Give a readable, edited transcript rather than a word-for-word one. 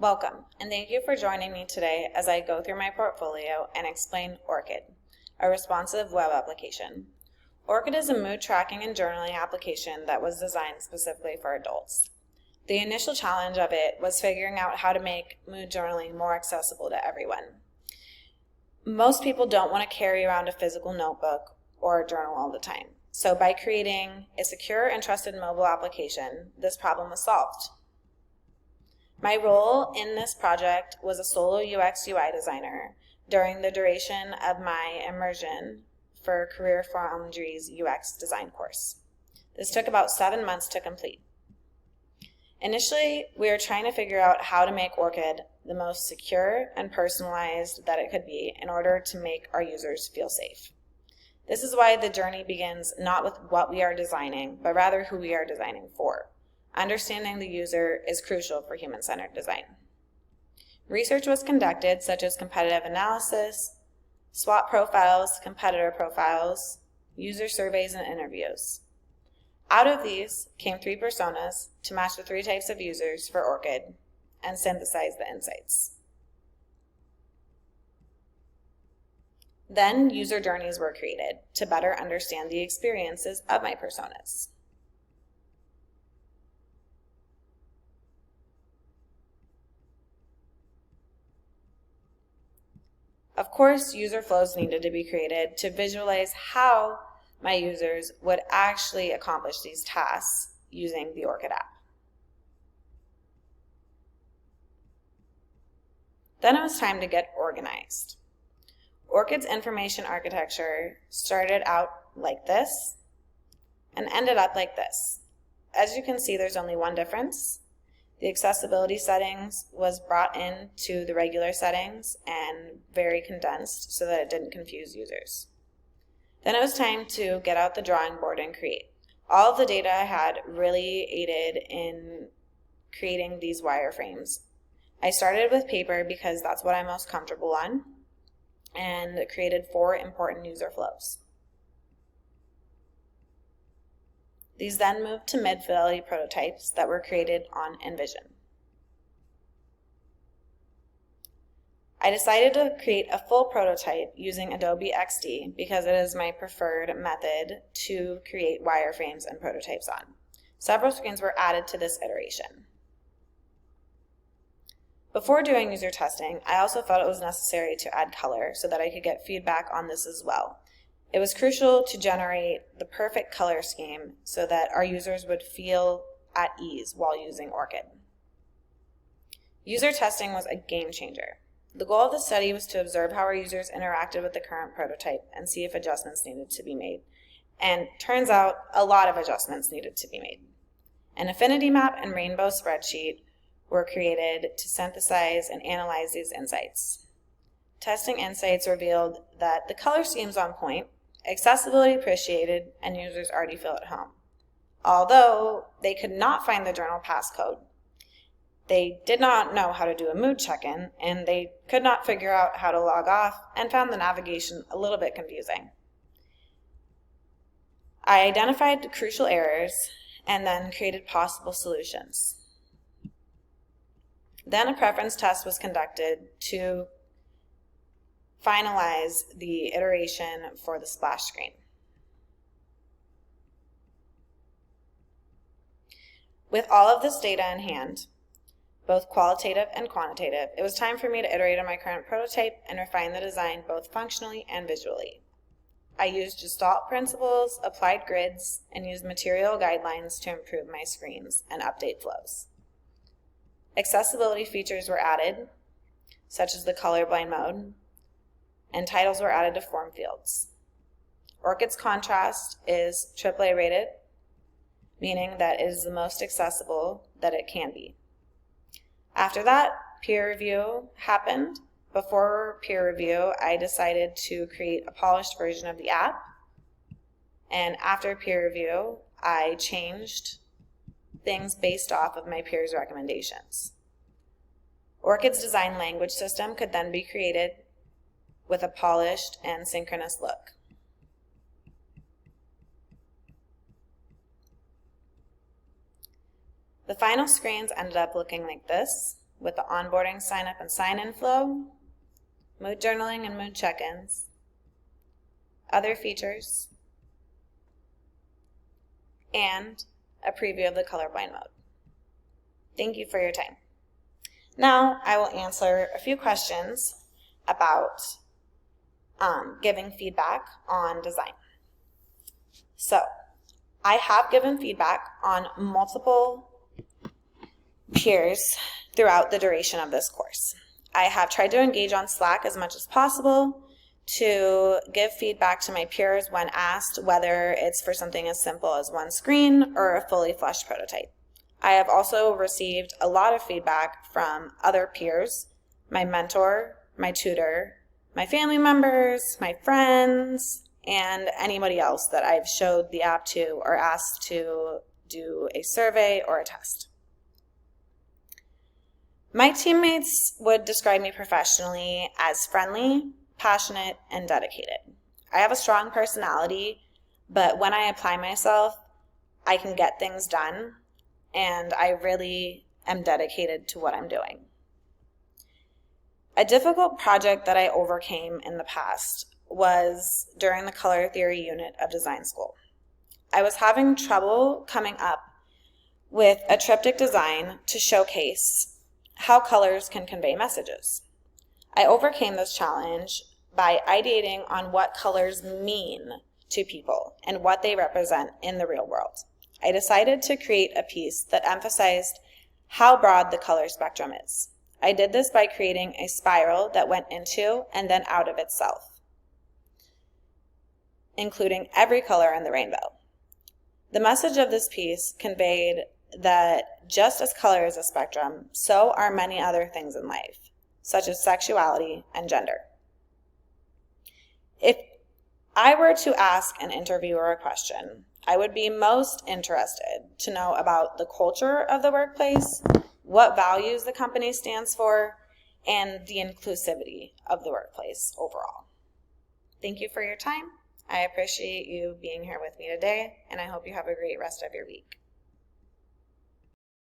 Welcome, and thank you for joining me today as I go through my portfolio and explain Orchid, a responsive web application. Orchid is a mood tracking and journaling application that was designed specifically for adults. The initial challenge of it was figuring out how to make mood journaling more accessible to everyone. Most people don't want to carry around a physical notebook or a journal all the time. So by creating a secure and trusted mobile application, this problem was solved. My role in this project was a solo UX UI designer during the duration of my immersion for Career Foundry's UX design course. This took about 7 months to complete. Initially, we were trying to figure out how to make Orchid the most secure and personalized that it could be in order to make our users feel safe. This is why the journey begins not with what we are designing, but rather who we are designing for. Understanding the user is crucial for human-centered design. Research was conducted, such as competitive analysis, SWOT profiles, competitor profiles, user surveys, and interviews. Out of these came 3 personas to match the 3 types of users for Orchid and synthesize the insights. Then user journeys were created to better understand the experiences of my personas. Of course, user flows needed to be created to visualize how my users would actually accomplish these tasks using the Orchid app. Then it was time to get organized. Orchid's information architecture started out like this and ended up like this. As you can see, there's only one difference. The accessibility settings was brought into the regular settings and very condensed so that it didn't confuse users. Then it was time to get out the drawing board and create. All of the data I had really aided in creating these wireframes. I started with paper because that's what I'm most comfortable on, and created 4 important user flows. These then moved to mid-fidelity prototypes that were created on InVision. I decided to create a full prototype using Adobe XD because it is my preferred method to create wireframes and prototypes on. Several screens were added to this iteration. Before doing user testing, I also felt it was necessary to add color so that I could get feedback on this as well. It was crucial to generate the perfect color scheme so that our users would feel at ease while using Orchid. User testing was a game changer. The goal of the study was to observe how our users interacted with the current prototype and see if adjustments needed to be made. And turns out a lot of adjustments needed to be made. An affinity map and rainbow spreadsheet were created to synthesize and analyze these insights. Testing insights revealed that the color scheme's on point, accessibility appreciated, and users already feel at home. Although they could not find the journal passcode, they did not know how to do a mood check-in, and they could not figure out how to log off and found the navigation a little bit confusing. I identified the crucial errors and then created possible solutions. Then a preference test was conducted to finalize the iteration for the splash screen. With all of this data in hand, both qualitative and quantitative, it was time for me to iterate on my current prototype and refine the design both functionally and visually. I used Gestalt principles, applied grids, and used material guidelines to improve my screens and update flows. Accessibility features were added, such as the colorblind mode, and titles were added to form fields. Orchid's contrast is AAA rated, meaning that it is the most accessible that it can be. After that, peer review happened. Before peer review, I decided to create a polished version of the app, and after peer review, I changed things based off of my peers' recommendations. Orchid's design language system could then be created with a polished and synchronous look. The final screens ended up looking like this, with the onboarding, sign-up, and sign-in flow, mood journaling and mood check-ins, other features, and a preview of the colorblind mode. Thank you for your time. Now I will answer a few questions about giving feedback on design. So, I have given feedback on multiple peers throughout the duration of this course. I have tried to engage on Slack as much as possible to give feedback to my peers when asked, whether it's for something as simple as one screen or a fully fleshed prototype. I have also received a lot of feedback from other peers, my mentor, my tutor, my family members, my friends, and anybody else that I've showed the app to or asked to do a survey or a test. My teammates would describe me professionally as friendly, passionate, and dedicated. I have a strong personality, but when I apply myself, I can get things done, and I really am dedicated to what I'm doing. A difficult project that I overcame in the past was during the color theory unit of design school. I was having trouble coming up with a triptych design to showcase how colors can convey messages. I overcame this challenge by ideating on what colors mean to people and what they represent in the real world. I decided to create a piece that emphasized how broad the color spectrum is. I did this by creating a spiral that went into and then out of itself, including every color in the rainbow. The message of this piece conveyed that just as color is a spectrum, so are many other things in life, such as sexuality and gender. If I were to ask an interviewer a question, I would be most interested to know about the culture of the workplace, what values the company stands for, and the inclusivity of the workplace overall. Thank you for your time. I appreciate you being here with me today, and I hope you have a great rest of your week.